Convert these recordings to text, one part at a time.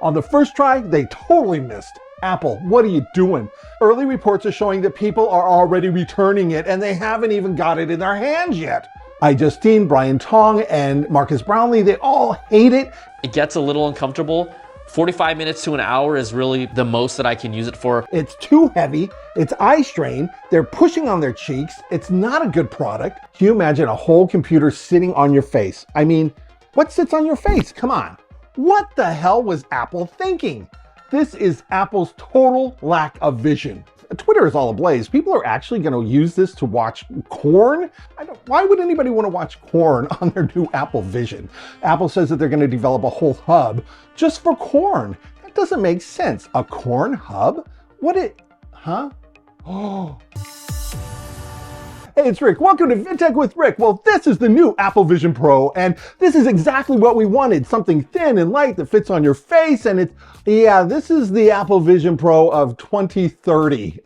On the first try, they totally missed. Apple, what are you doing? Early reports are showing that people are already returning it and they haven't even got it in their hands yet. iJustine, Brian Tong, and Marcus Brownlee, they all hate it. It gets a little uncomfortable. 45 minutes to an hour is really the most that I can use it for. It's too heavy, it's eye strain, they're pushing on their cheeks, it's not a good product. Can you imagine a whole computer sitting on your face? I mean, what sits on your face? Come on. What the hell was Apple thinking? This is Apple's total lack of vision. Twitter is all ablaze. People are actually going to use this to watch corn. Why would anybody want to watch corn on their new Apple Vision? Apple says that they're going to develop a whole hub just for corn. That doesn't make sense. A corn hub? Huh? Oh. Hey, it's Rick. Welcome to VidTech with Rick. Well, this is the new Apple Vision Pro, and this is exactly what we wanted. Something thin and light that fits on your face, and this is the Apple Vision Pro of 2030.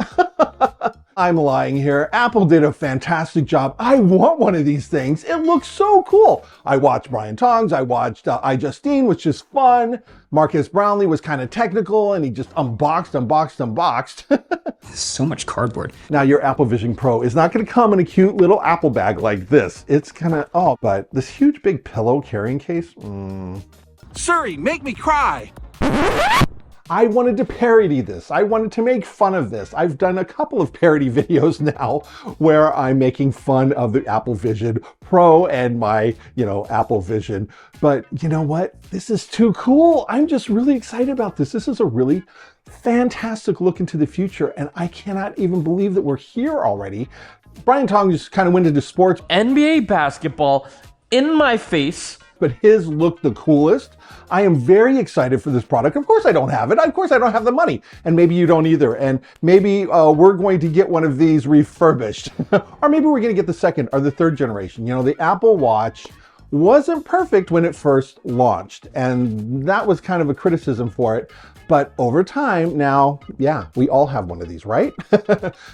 I'm lying here. Apple did a fantastic job. I want one of these things. It looks so cool. I watched Brian Tong's, I watched iJustine, which is fun. Marcus Brownlee was kind of technical and he just unboxed. So much cardboard. Now your Apple Vision Pro is not going to come in a cute little Apple bag like this. It's gonna, but this huge big pillow carrying case. Siri, make me cry. I wanted to parody this. I wanted to make fun of this. I've done a couple of parody videos now where I'm making fun of the Apple Vision Pro and my, Apple Vision. But you know what? This is too cool. I'm just really excited about this. This is a really fantastic look into the future. And I cannot even believe that we're here already. Brian Tong just kind of went into sports. NBA basketball in my face. But his looked the coolest. I am very excited for this product. Of course I don't have it. Of course I don't have the money. And maybe you don't either. And maybe we're going to get one of these refurbished. Or maybe we're going to get the second or the third generation. The Apple Watch wasn't perfect when it first launched. And that was kind of a criticism for it. But over time now, we all have one of these, right?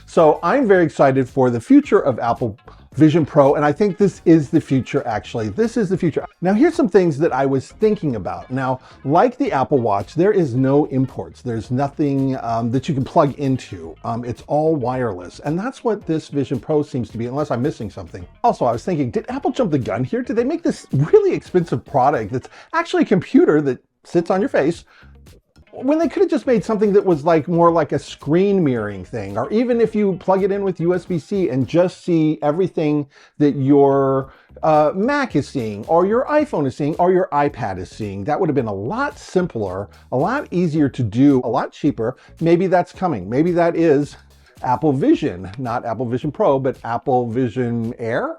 So I'm very excited for the future of Apple Vision Pro, and I think this is the future, actually. This is the future. Now, here's some things that I was thinking about. Now, like the Apple Watch, there is no imports. There's nothing that you can plug into. It's all wireless, and that's what this Vision Pro seems to be, unless I'm missing something. Also, I was thinking, did Apple jump the gun here? Did they make this really expensive product that's actually a computer that sits on your face, when they could have just made something that was more like a screen mirroring thing? Or even if you plug it in with USB-C and just see everything that your Mac is seeing, or your iPhone is seeing, or your iPad is seeing. That would have been a lot simpler, a lot easier to do, a lot cheaper. Maybe that's coming. Maybe that is Apple Vision, not Apple Vision Pro, but Apple Vision Air.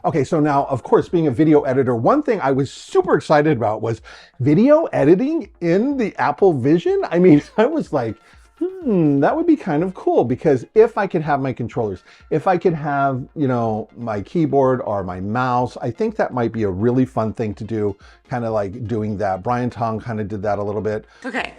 Okay, so now, of course, being a video editor, one thing I was super excited about was video editing in the Apple Vision. I mean, I was like, that would be kind of cool, because if I could have my controllers, if I could have, my keyboard or my mouse, I think that might be a really fun thing to do, kind of like doing that. Brian Tong kind of did that a little bit. Okay.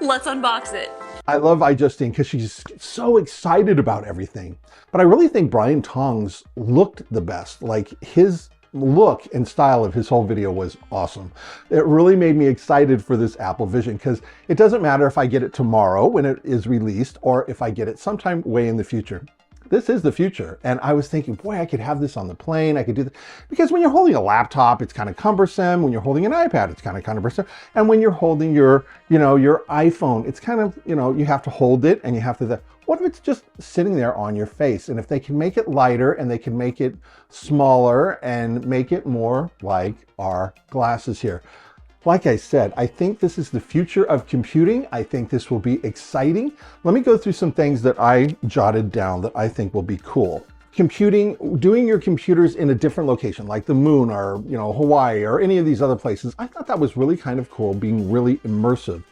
Let's unbox it. I love iJustine because she's so excited about everything. But I really think Brian Tong's looked the best. Like, his look and style of his whole video was awesome. It really made me excited for this Apple Vision, because it doesn't matter if I get it tomorrow when it is released or if I get it sometime way in the future. This is the future. And I was thinking, boy, I could have this on the plane. I could do this. Because when you're holding a laptop, it's kind of cumbersome. When you're holding an iPad, it's kind of cumbersome. And when you're holding your iPhone, it's kind of, you have to hold it and you have to, what if it's just sitting there on your face? And if they can make it lighter and they can make it smaller and make it more like our glasses here. Like I said, I think this is the future of computing. I think this will be exciting. Let me go through some things that I jotted down that I think will be cool. Computing, doing your computers in a different location, like the moon or, Hawaii or any of these other places. I thought that was really kind of cool, being really immersive.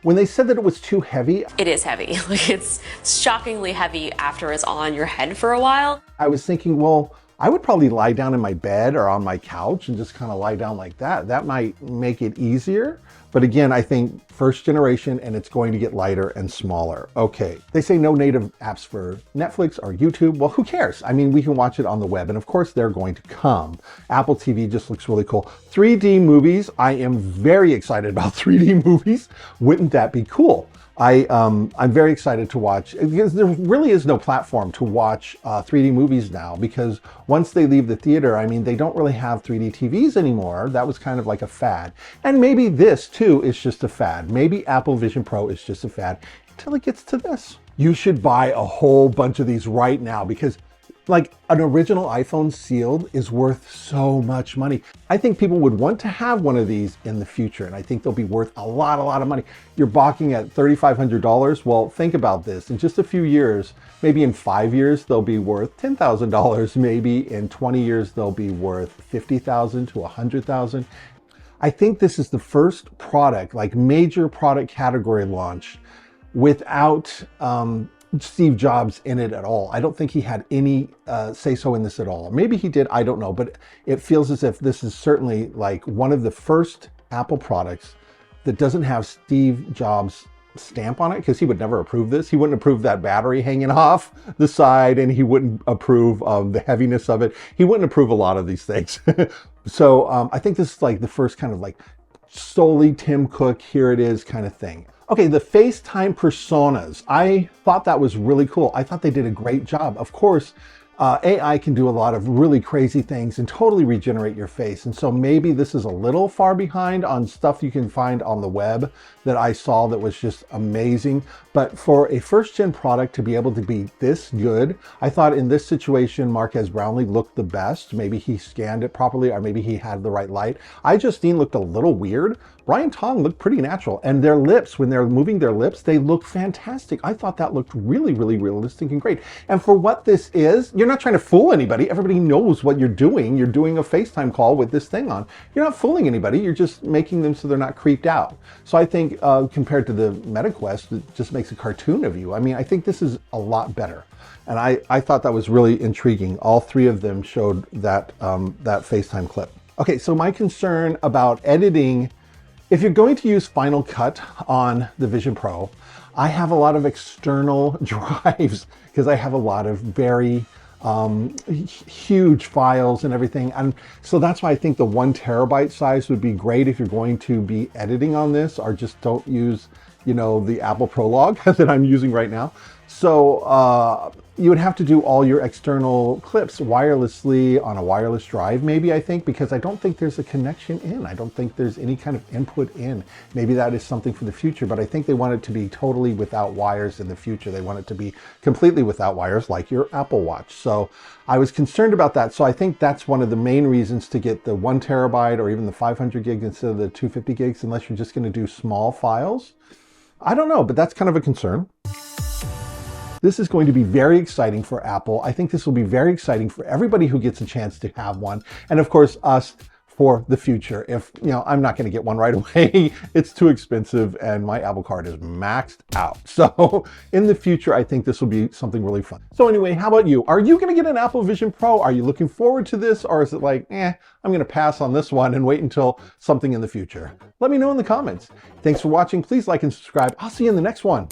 When they said that it was too heavy. It is heavy. It's shockingly heavy after it's on your head for a while. I was thinking, well, I would probably lie down in my bed or on my couch and just kind of lie down like that. That might make it easier. But again, I think first generation, and it's going to get lighter and smaller. Okay, they say no native apps for Netflix or YouTube. Well, who cares? I mean, we can watch it on the web, and of course they're going to come. Apple TV just looks really cool. 3D movies, I am very excited about 3D movies. Wouldn't that be cool? I'm very excited to watch, because there really is no platform to watch 3D movies now, because once they leave the theater, I mean, they don't really have 3D TVs anymore. That was kind of like a fad. And maybe this too is just a fad. Maybe Apple Vision Pro is just a fad until it gets to this. You should buy a whole bunch of these right now, because like an original iPhone sealed is worth so much money. I think people would want to have one of these in the future, and I think they'll be worth a lot of money. You're balking at $3,500. Well, think about this. In just a few years, maybe in 5 years, they'll be worth $10,000. Maybe in 20 years, they'll be worth $50,000 to $100,000. I think this is the first product, like major product category launch without Steve Jobs in it at all. I don't think he had any say-so in this at all. Maybe he did, I don't know, but it feels as if this is certainly like one of the first Apple products that doesn't have Steve Jobs' stamp on it, because he would never approve this. He wouldn't approve that battery hanging off the side, and he wouldn't approve of the heaviness of it. He wouldn't approve a lot of these things. So I think this is like the first kind of like solely Tim Cook, here it is kind of thing. Okay, the FaceTime personas. I thought that was really cool. I thought they did a great job. Of course, AI can do a lot of really crazy things and totally regenerate your face. And so maybe this is a little far behind on stuff you can find on the web that I saw that was just amazing. But for a first-gen product to be able to be this good, I thought in this situation, Marques Brownlee looked the best. Maybe he scanned it properly, or maybe he had the right light. iJustine looked a little weird. Brian Tong looked pretty natural. And their lips, when they're moving their lips, they look fantastic. I thought that looked really realistic and great. And for what this is, you're not trying to fool anybody. Everybody knows what you're doing. You're doing a FaceTime call with this thing on. You're not fooling anybody. You're just making them so they're not creeped out. So I think compared to the MetaQuest, it just makes a cartoon of you. I mean, I think this is a lot better. And I thought that was really intriguing. All three of them showed that, that FaceTime clip. Okay, so my concern about editing, if you're going to use Final Cut on the Vision Pro, I have a lot of external drives because I have a lot of very huge files and everything. And so that's why I think the 1 terabyte size would be great if you're going to be editing on this, or just don't use, you know, the Apple Prologue that I'm using right now. So you would have to do all your external clips wirelessly on a wireless drive, maybe, I think, because I don't think there's a connection in. I don't think there's any kind of input in. Maybe that is something for the future, but I think they want it to be totally without wires in the future. They want it to be completely without wires like your Apple Watch. So I was concerned about that. So I think that's one of the main reasons to get the 1 terabyte or even the 500 gigs instead of the 250 gigs, unless you're just going to do small files. I don't know, but that's kind of a concern. This is going to be very exciting for Apple. I think this will be very exciting for everybody who gets a chance to have one. And of course, us for the future. If, you know, I'm not going to get one right away. It's too expensive and my Apple Card is maxed out. So in the future, I think this will be something really fun. So anyway, how about you? Are you going to get an Apple Vision Pro? Are you looking forward to this? Or is it like, I'm going to pass on this one and wait until something in the future? Let me know in the comments. Thanks for watching. Please like and subscribe. I'll see you in the next one.